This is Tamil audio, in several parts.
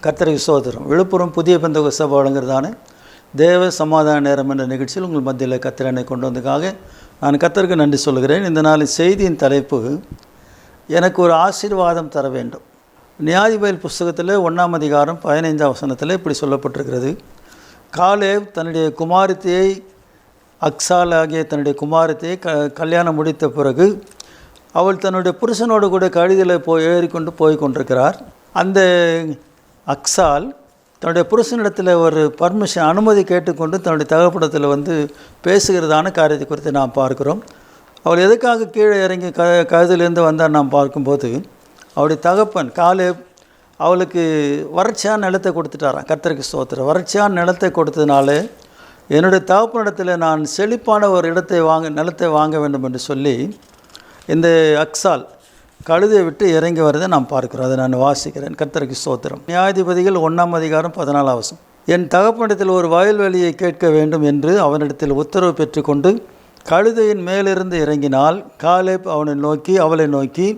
கர்த்தருக்கு ஸ்தோத்திரம். விழுப்புரம் புதிய பெந்தகோஸ்து சபை வழங்குறதான தேவ சமாதான நேரம் என்ற நிகழ்ச்சியில் உங்கள் மத்தியில் கர்த்தரனை கொண்டு வந்ததுக்காக நான் கர்த்தருக்கு நன்றி சொல்கிறேன். இந்த நாள் செய்தியின் தலைப்பு, எனக்கு ஒரு ஆசீர்வாதம் தர வேண்டும். நியாயாதிபதிகள் புஸ்தகத்தில் 1ஆம் அதிகாரம் 15ஆம் வசனத்தில் இப்படி சொல்லப்பட்டிருக்கிறது. காலேப் தன்னுடைய குமாரத்தியை, அக்சால் ஆகிய தன்னுடைய குமாரத்தியை கல்யாணம் முடித்த பிறகு அவள் தன்னுடைய புருஷனோடு கூட கழுதியில் ஏறிக்கொண்டு போய் கொண்டிருக்கிறார். அந்த அக்சால் தன்னுடைய புருஷனிடத்தில் ஒரு பர்மிஷன், அனுமதி கேட்டுக்கொண்டு தன்னுடைய தகப்படத்தில் பேசுகிறதான காரியத்தை குறித்து நாம் பார்க்கிறோம். அவள் எதுக்காக கீழே இறங்கி கழுதிலேருந்து வந்தால் நாம் பார்க்கும்போது, அவருடைய தகப்பன் காலேப் அவளுக்கு வறட்சியான நிலத்தை கொடுத்துட்டாராம். கர்த்தருக்கு ஸ்தோத்திரம். வறட்சியான நிலத்தை கொடுத்ததுனால என்னுடைய தகப்பனிடத்தில் நான் செழிப்பான ஒரு நிலத்தை வாங்க வேண்டும் என்று சொல்லி இந்த அக்சால் கழுதை விட்டு இறங்கி வரதை நாம் பார்க்கிறோம். அதை நான் வாசிக்கிறேன். கர்த்தருக்கு ஸ்தோத்திரம். நியாயாதிபதிகள் 1ஆம் அதிகாரம் 14ஆம் வசனம். என் தகப்பனிடத்தில் ஒரு வயல்வெளியை கேட்க வேண்டும் என்று அவனிடத்தில் உத்தரவு பெற்றுக்கொண்டு கழுதையின் மேலிருந்து இறங்கினால், காலேப் அவளை நோக்கி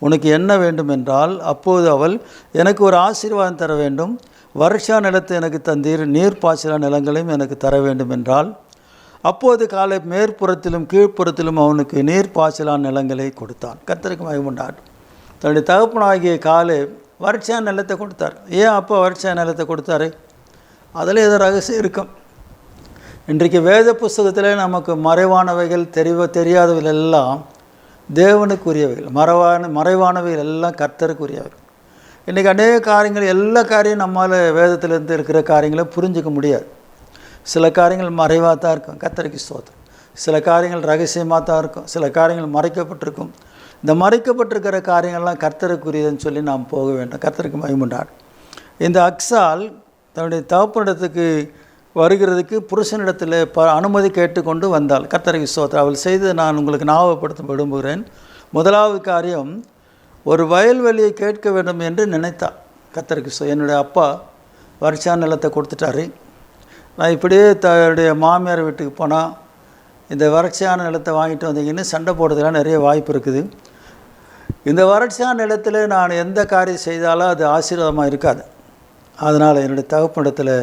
உனக்கு என்ன வேண்டும் என்றால், அப்போது அவள், எனக்கு ஒரு ஆசீர்வாதம் தர வேண்டும், வறட்சியான நிலத்தை எனக்கு தந்தீர், நீர் பாய்ச்சலான நிலங்களையும் எனக்கு தர வேண்டும் என்றால், அப்போது காலேப் மேற்புறத்திலும் கீழ்ப்புறத்திலும் அவனுக்கு நீர் பாய்ச்சலான நிலங்களை கொடுத்தான். கர்த்தருக்கு மகிமை உண்டாகட்டும். தன்னுடைய தகப்பனாகிய காலேப் வறட்சியான நிலத்தை கொடுத்தார். ஏன் அப்போ வறட்சியான நிலத்தை கொடுத்தாரு? அதில் ஏதோ ரகசியம் இருக்கும். இன்றைக்கு வேத புஸ்தகத்தில் நமக்கு மறைவானவைகள் தெரியாதவைகள் எல்லாம் தேவனுக்குரியவைகள், மறைவானவைகள் எல்லாம் கர்த்தருக்குரியவைகள். இன்றைக்கி அநேக காரியங்கள், எல்லா காரியம் நம்மால் வேதத்திலேருந்து இருக்கிற காரியங்களை புரிஞ்சிக்க முடியாது. சில காரியங்கள் மறைவாக தான் இருக்கும். கர்த்தருக்கு ஸ்தோத்திரம். சில காரியங்கள் ரகசியமாக தான் இருக்கும். சில காரியங்கள் மறைக்கப்பட்டிருக்கும். இந்த மறைக்கப்பட்டிருக்கிற காரியங்கள்லாம் கர்த்தருக்குரியதுன்னு சொல்லி நாம் போக வேண்டும். கர்த்தருக்கு மகிமை உண்டாகட்டும். இந்த அக்சால் தன்னுடைய தகப்பனிடத்துக்கு வருகிறதுக்கு புருஷனிடத்தில் அனுமதி கேட்டுக்கொண்டு வந்தாள். கர்த்தருக்கு ஸ்தோத்திரம். அவள் செய்து நான் உங்களுக்கு ஞாபகப்படுத்த விரும்புகிறேன். முதலாவது காரியம், ஒரு வயல்வெளியை கேட்க வேண்டும் என்று நினைத்தாள். கர்த்தருக்கு என்னுடைய அப்பா வறட்சியான நிலத்தை கொடுத்துட்டாரு, நான் இப்படியே தன்னுடைய மாமியார் வீட்டுக்கு போனால் இந்த வறட்சியான நிலத்தை வாங்கிட்டு வந்தீங்கன்னு சண்டை போடுறதுலாம் நிறைய வாய்ப்பு இருக்குது. இந்த வறட்சியான நிலத்தில் நான் எந்த காரியம் செய்தாலும் அது ஆசீர்வாதமாக இருக்காது. அதனால் என்னுடைய தகப்பனிடத்தில்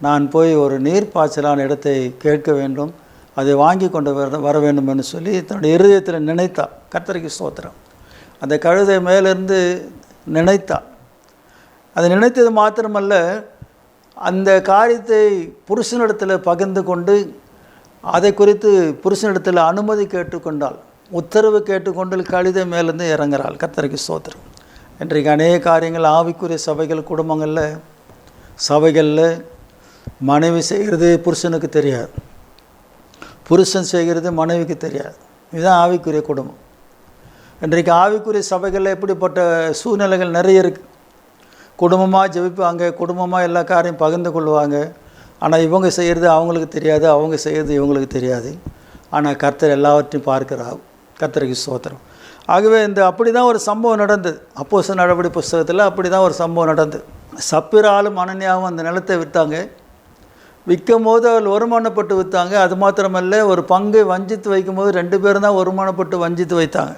நான் போய் ஒரு நீர் பாய்ச்சலான இடத்தை கேட்க வேண்டும், அதை வாங்கி கொண்டு வர வேண்டும் என்று சொல்லி தன்னுடைய இருதயத்தில் நினைத்தாள். கர்த்தருக்கு ஸ்தோத்திரம். அந்த கழுதை மேலிருந்து நினைத்தாள். அதை நினைத்தது மாத்திரமல்ல, அந்த காரியத்தை புருஷனிடத்தில் பகிர்ந்து கொண்டு அதை குறித்து புருஷனிடத்தில் அனுமதி கேட்டுக்கொண்டாள், உத்தரவு கேட்டுக்கொண்டு கழுதை மேலேருந்து இறங்குறாள். கர்த்தருக்கு ஸ்தோத்திரம். இன்றைக்கு அநேக காரியங்கள் ஆவிக்குரிய சபைகளில் மனைவி செய்கிறது புருஷனுக்கு தெரியாது, புருஷன் செய்கிறது மனைவிக்கு தெரியாது. இதுதான் ஆவிக்குரிய குடும்பம். இன்றைக்கு ஆவிக்குரிய சபைகளில் எப்படிப்பட்ட சூழ்நிலைகள் நிறைய இருக்குது. குடும்பமாக ஜெபிப்பாங்க, குடும்பமாக எல்லா காரியம் பகிர்ந்து கொள்வாங்க. ஆனால் இவங்க செய்கிறது அவங்களுக்கு தெரியாது, அவங்க செய்கிறது இவங்களுக்கு தெரியாது. ஆனால் கர்த்தர் எல்லாவற்றையும் பார்க்கிறார். கர்த்தருக்கு ஸ்தோத்திரம். ஆகவே அப்படி தான் ஒரு சம்பவம் நடந்தது. அப்போஸ்தலர் நடவடிக்கை புஸ்தகத்தில் அப்படி தான் ஒரு சம்பவம் நடந்தது. சப்பிராலும் அனனியாவும் அந்த நிலத்தை விற்றாங்க. விற்கும் போது அவள் வருமானப்பட்டு விற்றாங்க. அது மாத்திரமல்ல, ஒரு பங்கை வஞ்சித்து வைக்கும்போது 2 பேரும் தான் வருமானப்பட்டு வஞ்சித்து வைத்தாங்க.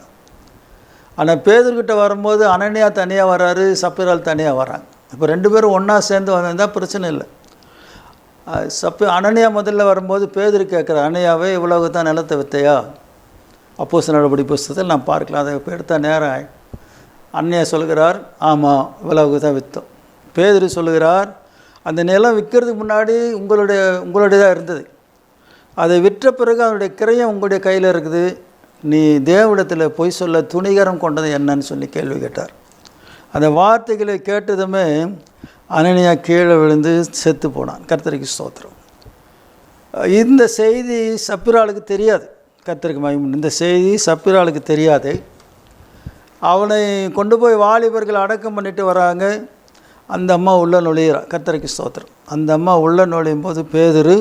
ஆனால் பேதுருக்கிட்ட வரும்போது அனனியா தனியாக வராரு, சப்பிரால் தனியாக வராங்க. இப்போ 2 பேரும் ஒன்றா சேர்ந்து வந்தால் பிரச்சனை இல்லை. அனனியா முதல்ல வரும்போது பேதுரு கேட்குற, அனனியாவே இவ்வளவு தான் நிலத்தை விற்றையா? அப்போஸ்தலர் நடவடிக்கை புஸ்தகத்தில் நான் பார்க்கலாம். அதை இப்போ எடுத்தால் நேரம் ஆகி அனனியா சொல்கிறார், ஆமாம் இவ்வளவுக்கு தான் விற்றோம். பேதுரு சொல்லுகிறார், அந்த நிலம் விற்கிறதுக்கு முன்னாடி உங்களுடையதாக இருந்தது, அதை விற்ற பிறகு அதனுடைய கிரயம் உங்களுடைய கையில் இருக்குது, நீ தேவனிடத்தில் பொய் சொல்ல துணிகரம் கொண்டது என்னன்னு சொல்லி கேள்வி கேட்டார். அந்த வார்த்தைகளை கேட்டதுமே அனனியா கீழே விழுந்து செத்து போனான். கர்த்தருக்கு ஸ்தோத்திரம். இந்த செய்தி சப்பிராளுக்கு தெரியாது. கர்த்தருக்கு மகிமை. இந்த செய்தி சப்பிராளுக்கு தெரியாது. அவனை கொண்டு போய் வாலிபர்கள் அடக்கம் பண்ணிட்டு வராங்க. அந்த அம்மா உள்ள நுழையிறான். கர்த்தருக்கு ஸ்தோத்திரம். அந்த அம்மா உள்ள நுழையும் போது பேதுரு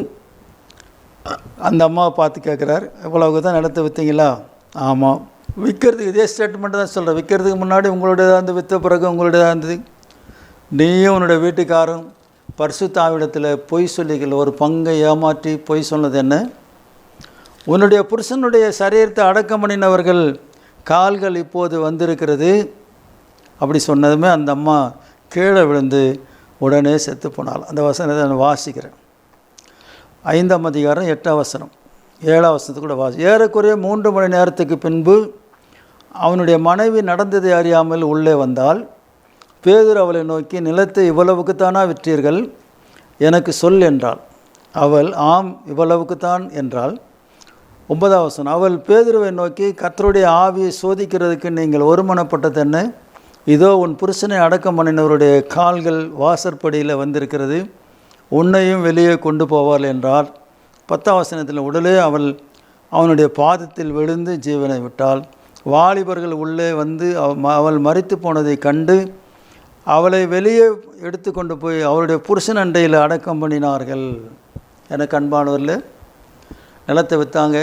அந்த அம்மாவை பார்த்து கேட்குறார், இவ்வளவுக்கு தான் நிலத்தை விற்றீங்களா? ஆமாம். விற்கிறதுக்கு இதே ஸ்டேட்மெண்ட்டு தான் சொல்கிறேன். விற்கிறதுக்கு முன்னாடி உங்களுடையதாக இருந்து, விற்ற பிறகு உங்களுடையதாக இருந்தது. நீயும் உன்னுடைய வீட்டுக்காரும் பரிசுத்த ஆவிடத்தில் பொய் சொல்லிகள், ஒரு பங்கை ஏமாற்றி பொய் சொன்னது என்ன? உன்னுடைய புருஷனுடைய சரீரத்தை அடக்கம் பண்ணினவர்கள் கால்கள் இப்போது வந்திருக்கிறது. அப்படி சொன்னதுமே அந்த அம்மா கீழே விழுந்து உடனே செத்து போனாள். அந்த வசனத்தை நான் வாசிக்கிறேன். 5ஆம் அதிகாரம் 8ஆம் வசனம் 7ஆம் வசனத்துக்கு கூட ஏறக்குறைய 3 மணி நேரத்துக்கு பின்பு அவனுடைய மனைவி நடந்ததை அறியாமல் உள்ளே வந்தாள். பேதுரு அவளை நோக்கி, நிலத்தை இவ்வளவுக்குத்தானா விற்றீர்கள்? எனக்கு சொல் என்றாள். அவள், ஆம், இவ்வளவுக்குத்தான் என்றாள். 9ஆம் வசனம், அவள் பேதுருவை நோக்கி, கர்த்தருடைய ஆவியை சோதிக்கிறதுக்கு நீங்கள் ஒருமனப்பட்டது என்ன? இதோ உன் புருஷனை அடக்கம் பண்ணினவருடைய கால்கள் வாசற்படியில் வந்திருக்கிறது, உன்னையும் வெளியே கொண்டு போவாள் என்றார். 10ஆம் வசனத்தில், உடனே அவள் அவனுடைய பாதத்தில் விழுந்து ஜீவனை விட்டாள். வாலிபர்கள் உள்ளே வந்து அவள் மரித்து போனதை கண்டு அவளை வெளியே எடுத்து கொண்டு போய் அவளுடைய புருஷன் அண்டையில் அடக்கம் பண்ணினார்கள். எனக்கு அன்பானவரில், நிலத்தை விற்றாங்க,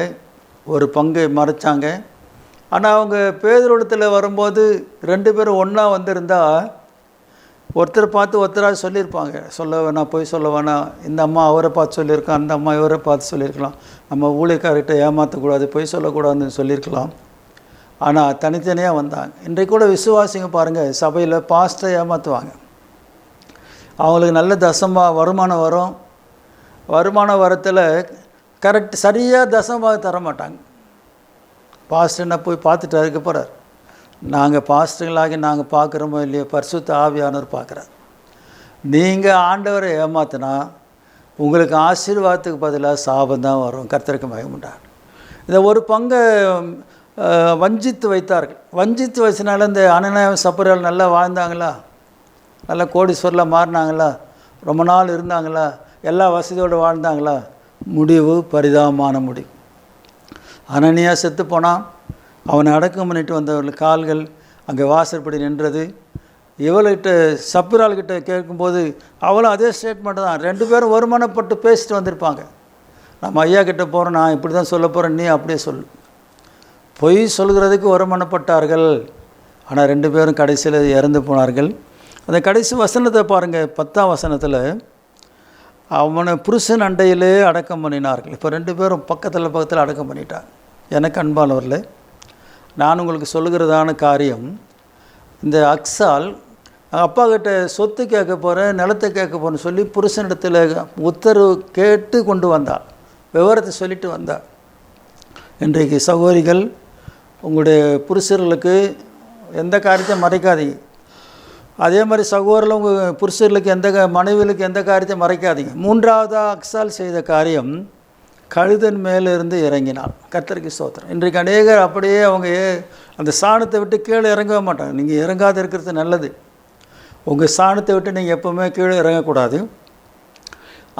ஒரு பங்கை மறைச்சாங்க. ஆனால் அவங்க பேதுருவிடத்தில் வரும்போது 2 பேரும் ஒன்றா வந்திருந்தால் ஒருத்தர் பார்த்து ஒருத்தராக சொல்லியிருப்பாங்க. சொல்ல வேணாம், போய் சொல்ல வேணாம், இந்த அம்மா அவரை பார்த்து சொல்லியிருக்கலாம், அந்த அம்மா இவரை பார்த்து சொல்லியிருக்கலாம், நம்ம ஊழியக்காரர்கிட்ட ஏமாற்றக்கூடாது, போய் சொல்லக்கூடாதுன்னு சொல்லியிருக்கலாம். ஆனால் தனித்தனியாக வந்தாங்க. இன்றைக்கு கூட விசுவாசிங்க பாருங்கள், சபையில் பாஸ்டரை ஏமாற்றுவாங்க. அவங்களுக்கு நல்ல வருமானம் வரும். வருமான வரத்தில் கரெக்ட் சரியாக தசமாக தர மாட்டாங்க. பாஸ்டர்னா போய் பார்த்துட்டு அதுக்கு போகிறார். நாங்கள் பாஸ்டர்களாகி நாங்கள் பார்க்குறோமோ இல்லையோ, பரிசுத்த ஆவியானவர் பார்க்குறார். நீங்கள் ஆண்டவரை ஏமாத்தினா உங்களுக்கு ஆசீர்வாதத்துக்கு பதிலாக சாபம் தான் வரும். கர்த்தருக்கு மகிமையுண்டாகும். இந்த ஒரு பங்கை வஞ்சித்து வைத்தார்கள். வஞ்சித்து வச்சனால இந்த அனனியா சப்பரால் நல்லா வாழ்ந்தாங்களா? நல்லா கோடீஸ்வரில் மாறினாங்களா? ரொம்ப நாள் இருந்தாங்களா? எல்லா வசதியோடு வாழ்ந்தாங்களா? முடிவு பரிதாபமான முடிவு. அனனியா செத்து போனான். அவனை அடக்கம் பண்ணிட்டு வந்தவர்கள் கால்கள் அங்கே வாசற்படி நின்றது. இவள்கிட்ட சப்பிரால்கிட்ட கேட்கும்போது அவளும் அதே ஸ்டேட்மெண்ட் தான். 2 பேரும் வருமானப்பட்டு பேசிட்டு வந்திருப்பாங்க. நம்ம ஐயா கிட்டே போகிறோம், நான் இப்படி தான் சொல்ல போகிறேன், நீ அப்படியே சொல்லு. பொய் சொல்கிறதுக்கு வருமானப்பட்டார்கள். ஆனால் 2 பேரும் கடைசியில் இறந்து போனார்கள். அந்த கடைசி வசனத்தை பாருங்கள். 10ஆம் வசனத்தில், அவனை புருஷன் அண்டையிலே அடக்கம் பண்ணினார்கள். இப்போ 2 பேரும் பக்கத்தில் அடக்கம் பண்ணிட்டாங்க. எனக்கு அன்பானவர்களே, நான் உங்களுக்கு சொல்லுகிறதான காரியம், இந்த அக்சால் அப்பா கிட்ட சொத்து கேட்க போகிறேன், நிலத்தை கேட்க போகிறேன்னு சொல்லி புருஷனிடத்தில் உத்தரவு கேட்டு கொண்டு வந்தாள். விவரத்தை சொல்லிட்டு வந்தாள். இன்றைக்கு சகோதரிகள், உங்களுடைய புருஷர்களுக்கு எந்த காரியத்தையும் மறைக்காதீங்க. அதே மாதிரி சகோதரர்கள் உங்கள் புருஷர்களுக்கு மனைவிகளுக்கு எந்த காரியத்தையும் மறைக்காதீங்க. 3ஆவதாக அக்சால் செய்த காரியம், கழுதன் மேலிருந்து இறங்கினாள். கர்த்தருக்கு ஸ்தோத்திரம். இன்றைக்கு அநேகர் அப்படியே அவங்க அந்த சாணத்தை விட்டு கீழே இறங்கவே மாட்டாங்க. நீங்கள் இறங்காத இருக்கிறது நல்லது. உங்கள் சாணத்தை விட்டு நீங்கள் எப்போவுமே கீழே இறங்கக்கூடாது.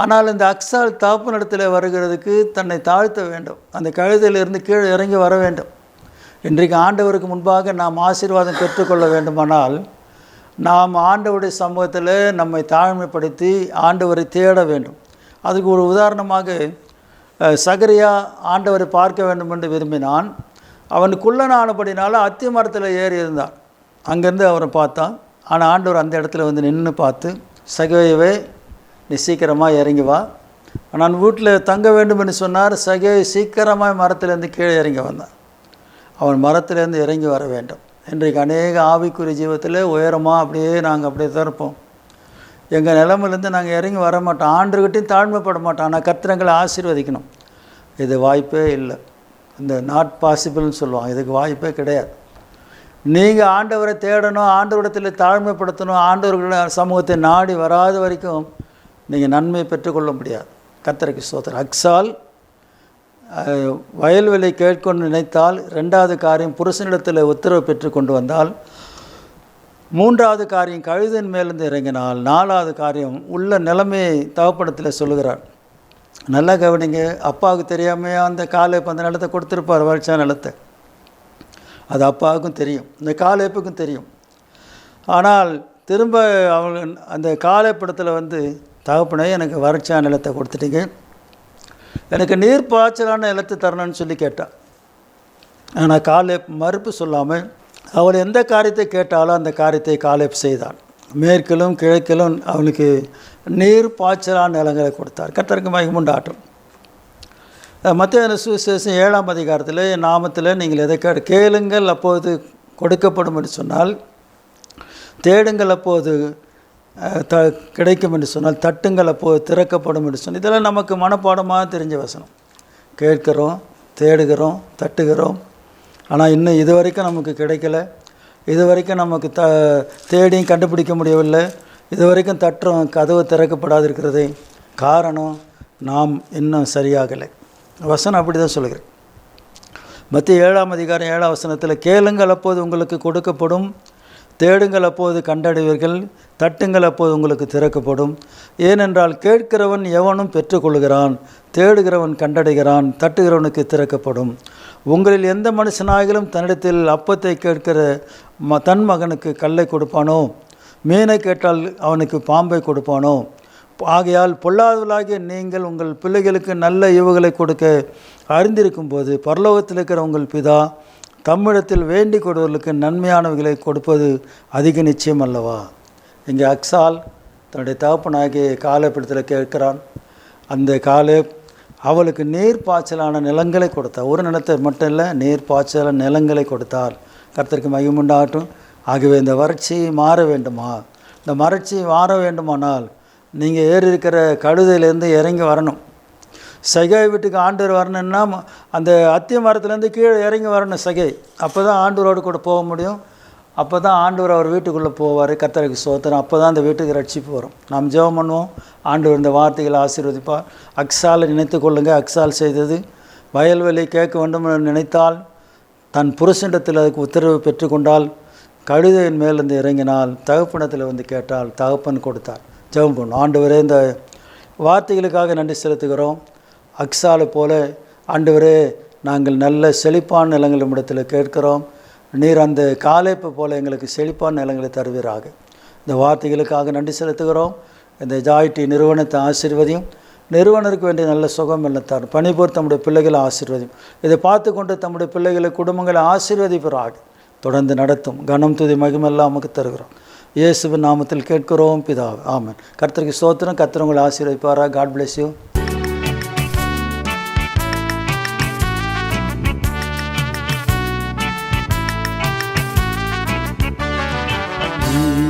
ஆனால் இந்த அக்சால் தகப்பனிடத்தில் வருகிறதுக்கு தன்னை தாழ்த்த வேண்டும். அந்த கழுதையிலிருந்து கீழே இறங்கி வர வேண்டும். இன்றைக்கு ஆண்டவருக்கு முன்பாக நாம் ஆசீர்வாதம் பெற்றுக்கொள்ள வேண்டுமானால் நாம் ஆண்டவருடைய சமூகத்தில் நம்மை தாழ்மைப்படுத்தி ஆண்டவரை தேட வேண்டும். அதுக்கு ஒரு உதாரணமாக, சகரியா ஆண்டவரை பார்க்க வேண்டும் என்று விரும்பினான். அவனுக்குள்ளனானபடினால அத்தி மரத்தில் ஏறி இருந்தான். அங்கேருந்து அவரை பார்த்தான். ஆனால் ஆண்டவர் அந்த இடத்துல வந்து நின்று பார்த்து, சகேயுவே, நீ சீக்கிரமாக இறங்கி வா, நான் வீட்டில் தங்க வேண்டும் என்று சொன்னார். சகேயு சீக்கிரமாக மரத்துலேருந்து கீழே இறங்கி வந்தான். அவன் மரத்துலேருந்து இறங்கி வர வேண்டும். இன்றைக்கு அநேக ஆவிக்குரிய ஜீவத்தில் உயரமாக அப்படியே நாங்கள் அப்படியே தான் இருப்போம். எங்கள் நிலைமையிலேருந்து நாங்கள் இறங்கி வர மாட்டோம். ஆண்டவர்கிட்டையும் தாழ்மைப்பட மாட்டோம். ஆனால் கர்த்தரை ஆசீர்வதிக்கணும். இது வாய்ப்பே இல்லை. இந்த நாட் பாசிபிள்னு சொல்லுவாங்க. இதுக்கு வாய்ப்பே கிடையாது. நீங்கள் ஆண்டவரை தேடணும், ஆண்டவரிடத்தில் தாழ்மைப்படுத்தணும், ஆண்டவர்கள சமூகத்தை நாடி வராத வரைக்கும் நீங்கள் நன்மை பெற்றுக்கொள்ள முடியாது. கர்த்தருக்கு ஸ்தோத்திரம். அக்சால் வயல்வெளி கேட்கொண்டு நினைத்தால், 2வது காரியம் புருஷனிடத்தில் உத்தரவு பெற்று கொண்டு வந்தால், 3வது காரியம் கழுதின் மேலிருந்து இறங்கினால், 4வது காரியம் உள்ள நிலைமையை தகப்பனத்தில் சொல்லுகிறார். நல்லா கவனிங்க. அப்பாவுக்கு தெரியாமையா அந்த காலேப் அந்த நிலத்தை கொடுத்துருப்பார், வரிசா நிலத்தை. அது அப்பாவுக்கும் தெரியும், இந்த காலேப்புக்கும் தெரியும். ஆனால் திரும்ப அவங்க அந்த காலேப்பிடத்தில் வந்து, தகப்பனே எனக்கு வறட்சியான நிலத்தை கொடுத்துட்டீங்க, எனக்கு நீர் பாய்ச்சலான நிலத்தை தரணும்னு சொல்லி கேட்டாள். ஆனால் காலேப் மறுப்பு சொல்லாமல் அவள் எந்த காரியத்தை கேட்டாலும் அந்த காரியத்தை காலேப் செய்தாள். மேற்கிலும் கிழக்கிலும் அவனுக்கு நீர் பாய்ச்சலான நிலங்களை கொடுத்தார். கர்த்தருக்கு மகிமை உண்டாகட்டும். மத்தேயு சுவிசேஷம் 7ஆம் அதிகாரத்தில், நாமத்தில் நீங்கள் எதை கேளுங்கள் அப்போது கொடுக்கப்படும் என்று சொன்னால், தேடுங்கள் அப்போது கிடைக்கும் என்று சொன்னால், தட்டுங்கள் அப்போது திறக்கப்படும் என்று சொன்னால், இதெல்லாம் நமக்கு மனப்பாடமாக தெரிஞ்ச வசனம். கேட்குறோம், தேடுகிறோம், தட்டுகிறோம், ஆனால் இன்னும் இது வரைக்கும் நமக்கு கிடைக்கல. இது வரைக்கும் நமக்கு தேடியும் கண்டுபிடிக்க முடியவில்லை. இது வரைக்கும் தட்டுறோம், கதவு திறக்கப்படாது இருக்கிறது. காரணம், நாம் இன்னும் சரியாகலை. வசனம் அப்படி தான் சொல்கிறேன். மத்திய 7ஆம் அதிகாரம் 7ஆம் வசனத்தில், கேளுங்கள் அப்போது உங்களுக்கு கொடுக்கப்படும், தேடுங்கள் அப்போது கண்டடைவீர்கள், தட்டுங்கள் அப்போது உங்களுக்கு திறக்கப்படும். ஏனென்றால் கேட்கிறவன் எவனும் பெற்றுக்கொள்கிறான், தேடுகிறவன் கண்டடைகிறான், தட்டுகிறவனுக்கு திறக்கப்படும். உங்களில் எந்த மனுஷனாகிலும் தன்னிடத்தில் அப்பத்தை கேட்கிற தன் மகனுக்கு கல்லை கொடுப்பானோ, மீனை கேட்டால் அவனுக்கு பாம்பை கொடுப்பானோ? ஆகையால் பொல்லாதவர்களாகிய நீங்கள் உங்கள் பிள்ளைகளுக்கு நல்ல ஈவுகளை கொடுக்க அறிந்திருக்கும் போது, பரலோகத்தில் இருக்கிற உங்கள் பிதா தம்மிடத்தில் வேண்டிக் கொடுவர்களுக்கு நன்மையானவைகளை கொடுப்பது அதிக நிச்சயம் அல்லவா? இங்கே அக்சால் தன்னுடைய தகப்பனாகிய காலேப்பிடத்தில் கேட்கிறான். அந்த காலேப் அவளுக்கு நீர் பாய்ச்சலான நிலங்களை கொடுத்தார். ஒரு நிலத்தை மட்டும் இல்லை, நீர் பாய்ச்சலான நிலங்களை கொடுத்தார். கர்த்தருக்கு மகிமை உண்டாகட்டும். ஆகவே இந்த வறட்சி மாற வேண்டுமா? இந்த வறட்சி மாற வேண்டுமானால் நீங்கள் ஏறி இருக்கிற கழுதையிலேருந்து இறங்கி வரணும். சகை வீட்டுக்கு ஆண்டவர் வரணுன்னா அந்த அத்திய மரத்துலேருந்து கீழே இறங்கி வரணும் சகை. அப்போ தான் ஆண்டவரோடு கூட போக முடியும். அப்போ தான் ஆண்டவர் அவர் வீட்டுக்குள்ளே போவார். கர்த்தருக்கு ஸ்தோத்திரம். அப்போ தான் அந்த வீட்டுக்கு ரட்சிப்பு வரும். நாம் ஜெபம் பண்ணுவோம். ஆண்டவர் இந்த வார்த்தைகளை ஆசீர்வதிப்பார். அக்சாலை நினைத்து கொள்ளுங்கள். அக்சால் செய்தது வயல்வெளி கேட்க வேண்டும் என்று நினைத்தால், தன் புருஷனிடத்தில் அதுக்கு உத்தரவு பெற்றுக்கொண்டால், கழுதையின் மேலிருந்து இறங்கினால், தகப்பனத்தில் வந்து கேட்டால் தகப்பன் கொடுத்தார். ஜெபம் பண்ணுவோம். ஆண்டவரே, இந்த வார்த்தைகளுக்காக நன்றி செலுத்துகிறோம். அக்சாலை போல ஆண்டவரே, நாங்கள் நல்ல செழிப்பான நிலங்கள் இடத்தில் கேட்கிறோம். நீர் அந்த காலேப்பை போல எங்களுக்கு செழிப்பான நிலங்களை தருவீராக. இந்த வார்த்தைகளுக்காக நன்றி செலுத்துகிறோம். இந்த ஜாய்டி நிறுவனத்தை ஆசீர்வதியும். நிறுவனருக்கு வேண்டிய நல்ல சுகம் இல்லத்தார் பணிபோர் தம்முடைய பிள்ளைகளை ஆசீர்வதியும். இதை பார்த்து கொண்டு தம்முடைய பிள்ளைகளை குடும்பங்களை ஆசீர்வதிப்பீராக. தொடர்ந்து நடத்தும். கனம் துதி மகிமெல்லாம் நமக்கு தருகிறோம். இயேசுவின் நாமத்தில் கேட்கிறோம் பிதாவே, ஆமென். கர்த்தருக்கு ஸ்தோத்திரம். கர்த்தர் உங்களை ஆசீர்வதிப்பாராக. God bless you.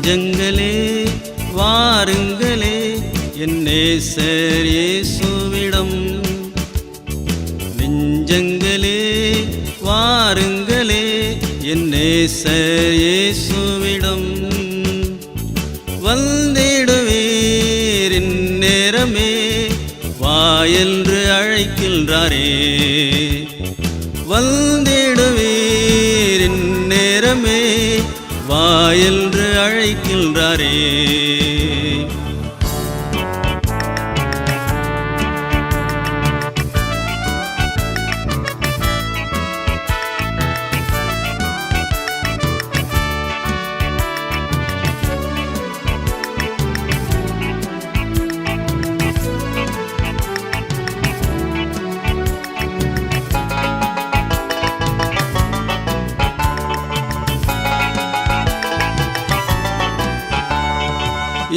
நெஞ்சங்களே வாருங்களே, என் நேசர் இயேசுவிடம். நெஞ்சங்களே வாருங்களே, என் நேசர் இயேசுவிடம். வந்திடுவீர் இந்நேரமே, வா என்று அழைக்கின்றாரே. வந்திடுவீர் இந்நேரமே, வா என்று அழைக்கின்றாரே.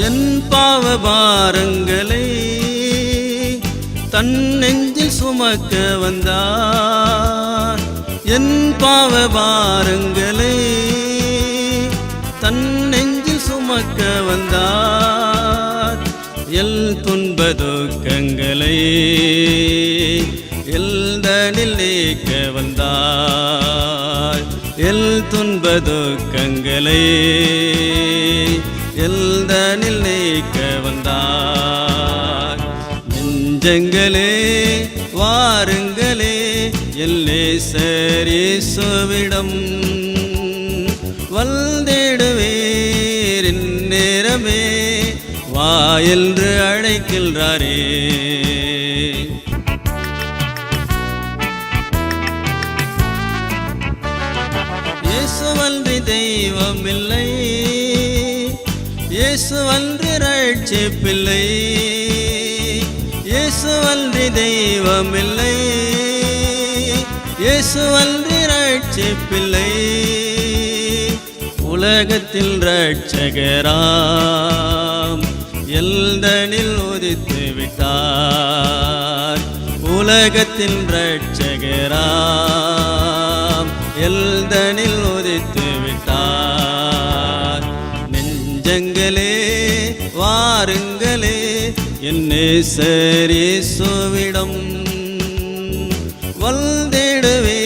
என் பாவ பாரங்களை தன் நெஞ்சில் சுமக்க வந்தார். என் பாவ பாரங்களை தன் நெஞ்சில் சுமக்க வந்தார். எல் துன்ப துக்கங்களை எல்தனில் நீக்க வந்தார். எல் துன்ப துக்கங்களை எல்தனில் நீக்க வந்தார். நெஞ்சங்களே வாருங்களே, என் நேசர் இயேசுவிடம். வந்திடுவீர் இந்நேரமே, வா என்று அழைக்கின்றாரே. இயேசுவன்றி தெய்வமில்லை, இயேசுவன்றி ரட்சிப்பில்லை. இயேசுவன்றி தெய்வமில்லை, இயேசுவன்றி ரட்சிப்பில்லை. உலகத்தில் ரட்சகராம் எல்தனில் உதித்து விட்டார். உலகத்தில் ரட்சகராம் எல்தனில் உதித்து விட்டார். நெஞ்சங்களே வாருங்களே என் நேசர் இயேசுவிடம் வந்திடுவே